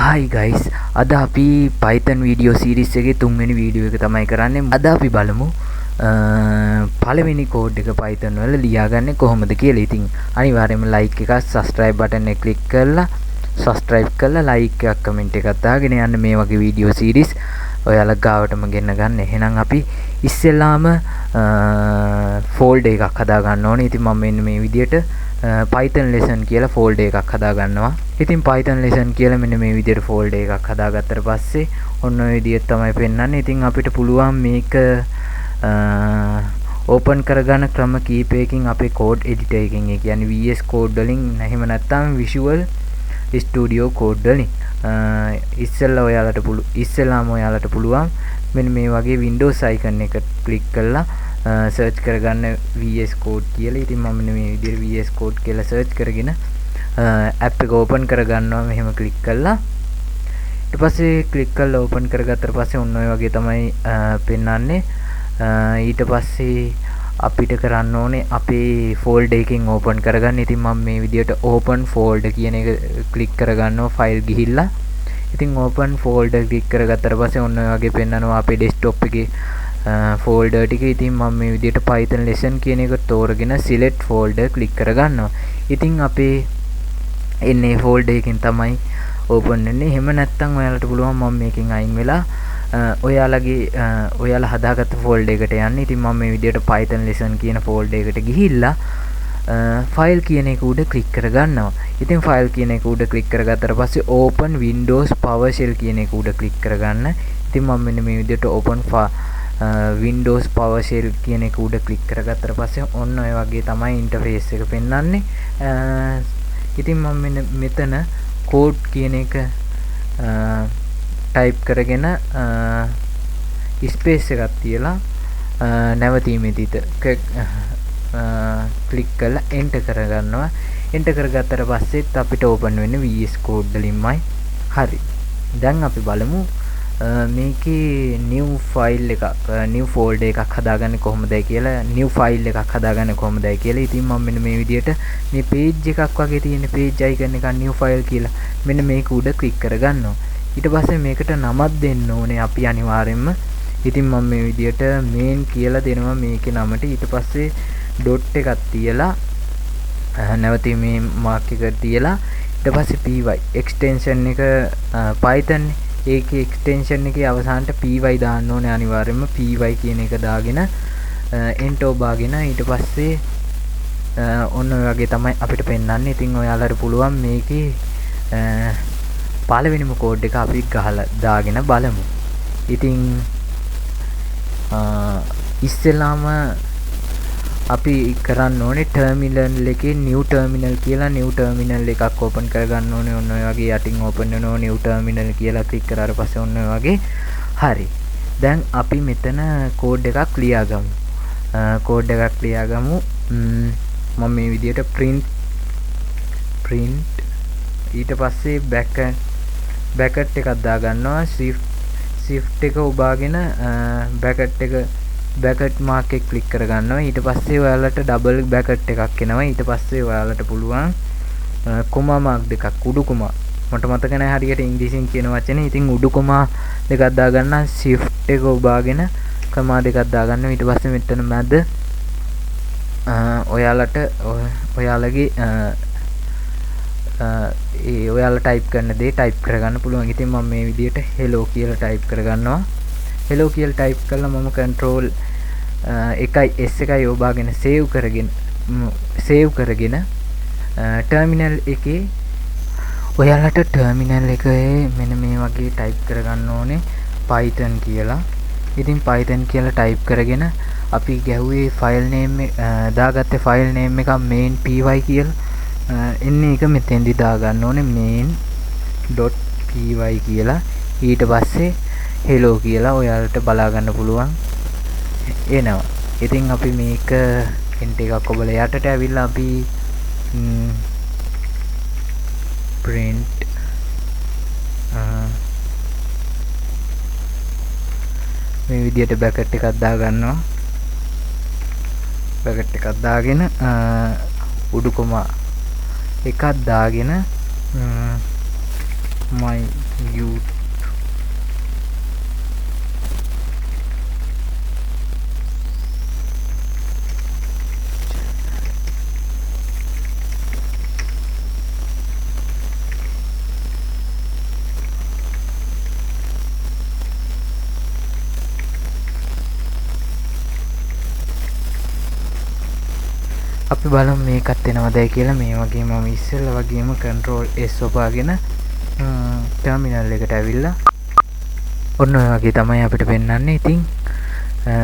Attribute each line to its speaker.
Speaker 1: Hi guys, අද අපි Python video series එකේ තුන්වෙනි වීඩියෝ එක තමයි කරන්නේ. අද අපි බලමු පළවෙනි කෝඩ් එක Python වල ලියාගන්නේ කොහොමද කියලා. ඉතින් අනිවාර්යයෙන්ම like එකක් subscribe button එක click කරලා subscribe කරලා like එකක් comment එකක් දාගෙන යන්න මේ වගේ video series ඔයාලා ගාවටම ගෙන්න ගන්න. එහෙනම් අපි ඉස්සෙල්ලාම folder එකක් හදා ගන්න ඕනේ. ඉතින් මම මෙන්න මේ විදියට Python lesson කියලා folder එකක් හදා ගන්නවා. ඉතින් Python lesson කියලා මෙන්න මේ විදියට folder එකක් හදාගත්තට පස්සේ ඔන්න ඔය විදියට තමයි පෙන්වන්නේ. ඉතින් අපිට පුළුවන් මේක open කරගන්න ක්‍රම කීපයකින් අපේ code editor එකකින්, ඒ කියන්නේ VS Code වලින්, එහෙම නැත්නම් Visual Studio Code වලින්. ඉස්සෙල්ලාම ඔයාලට පුළුවන් මෙන්න මේ වගේ Windows icon එක click කරලා search කරගන්න VS Code කියලා. ඉතින් මම මේ විදිහට VS Code කියලා search කරගෙන app එක open කරගන්නවා. මෙහෙම click කරලා ඊට පස්සේ click කරලා open කරගත්තට පස්සේ ඔන්න ඔය වගේ තමයි පෙන්වන්නේ. ඊට පස්සේ අපිට කරන්න ඕනේ අපේ folder එකකින් open කරගන්න. ඉතින් මම මේ විදිහට open folder කියන එක click කරගන්නවා file ගිහිල්ලා. ඉතින් open folder click කරගත්තට පස්සේ ඔන්න ඔය වගේ පෙන්වනවා අපේ desktop එකේ folder ටික. ඉතින් මම මේ විදිහට Python lesson කියන එක තෝරගෙන select folder click කරගන්නවා. ඉතින් අපේ එන්නේ folder එකකින් තමයි open වෙන්නේ. එහෙම නැත්නම් ඔයාලට පුළුවන් මම මේකෙන් අයින් වෙලා ඔයාලා හදාගත්ත folder එකට යන්න. ඉතින් මම මේ විදිහට Python lesson කියන folder එකට ගිහිල්ලා file කියන එක උඩ click කරගන්නවා. ඉතින් file කියන එක උඩ click කරගත්තට පස්සේ open Windows PowerShell කියන එක උඩ click කරගන්න. ඉතින් මම මෙන්න මේ විදිහට open Windows PowerShell කියන එක උඩ click කරගත්තට පස්සේ ඔන්න ඔය වගේ තමයි interface එක පෙන්වන්නේ. ඉතින් මම මෙතන code කියන එක type කරගෙන space එකක් තියලා නැවතීමේදීට click කරලා enter කරගන්නවා. enter කරගත්තට පස්සෙත් අපිට open වෙන්නේ VS Code වලින්මයි. හරි. දැන් අපි බලමු මේකේ new file එකක් new folder එකක් හදාගන්නේ කොහොමදයි කියලා, new file එකක් හදාගන්නේ කොහොමදයි කියලා. ඉතින් මම මෙන්න මේ විදියට මේ page එකක් වගේ තියෙන page icon එක new file කියලා මෙන්න මේක උඩ click කරගන්නවා. ඊට පස්සේ මේකට නමක් දෙන්න ඕනේ අපි අනිවාර්යයෙන්ම. ඉතින් මම මේ විදියට main කියලා දෙනවා මේකේ නමට. ඊට පස්සේ dot එකක් තියලා නැවතීමේ mark එක තියලා ඊට පස්සේ py extension එක Python ඒකේ extension එකේ අවසානට py දාන්න ඕනේ අනිවාර්යයෙන්ම. py කියන එක දාගෙන enter ඔබාගෙන ඊට පස්සේ ඔන්න ඔය වගේ තමයි අපිට පෙන්වන්නේ. ඉතින් ඔයාලට පුළුවන් මේකේ පළවෙනිම කෝඩ් එක අපි ගහලා දාගෙන බලමු. ඉතින් ඉස්සෙල්ලාම අපි කරන්න ඕනේ terminal එකේ new terminal කියලා new terminal එකක් open කරගන්න ඕනේ. ඔන්න ඔය වගේ යටින් open වෙනවා new terminal කියලා click කරාට පස්සේ ඔන්න ඔය වගේ. හරි. දැන් අපි මෙතන කෝඩ් එකක් ලියාගමු. මම මේ විදිහට print ඊට පස්සේ bracket එකක් දා ගන්නවා. shift එක ඔබාගෙන bracket mark එක click කර ගන්නවා. ඊට පස්සේ ඔයාලට double bracket එකක් එනවා. ඊට පස්සේ ඔයාලට පුළුවන් comma mark දෙකක්, උඩු comma, මට මතක නැහැ හරියට ඉංග්‍රීසියෙන් කියන වචනේ. ඉතින් උඩු comma දෙකක් දා ගන්න, shift එක ඔබාගෙන comma දෙකක් දා ගන්නවා. ඊට පස්සේ මෙතන මැද ඔයාලගේ ඔයාලා type කරන දේ type කරගන්න පුළුවන්. ඉතින් මම මේ විදිහට hello කියලා type කරගන්නවා. hello කියලා type කළා මම control S එකයි ඔබාගෙන save කරගෙන terminal එකේ ඔයාලට terminal එකේ මෙන්න මේ වගේ type කරගන්න ඕනේ Python කියලා. ඉතින් Python කියලා type කරගෙන අපි ගැහුවේ file name දාගත්තේ file name එක main.py කියලා. එන්නේ එක මෙතෙන්දි දා ගන්න ඕනේ main.py කියලා. ඊට පස්සේ hello කියලා ඔයාලට බලා ගන්න පුළුවන් එනවා. ඉතින් අපි මේක int එකක් ඔබලා යටට ඇවිල්ලා අපි print මේ විදියට bracket එකක් දා ගන්නවා. bracket එකක් දාගෙන උඩු කොමා එකක් දාගෙන my YouTube. අපි බලමු මේකත් එනවදයි කියලා. මේ වගේ මම ඉස්සෙල්ලා වගේම control S ඔබාගෙන ටර්මිනල් එකට ඇවිල්ලා ඔන්න ඔය වගේ තමයි අපිට පෙන්වන්නේ. ඉතින්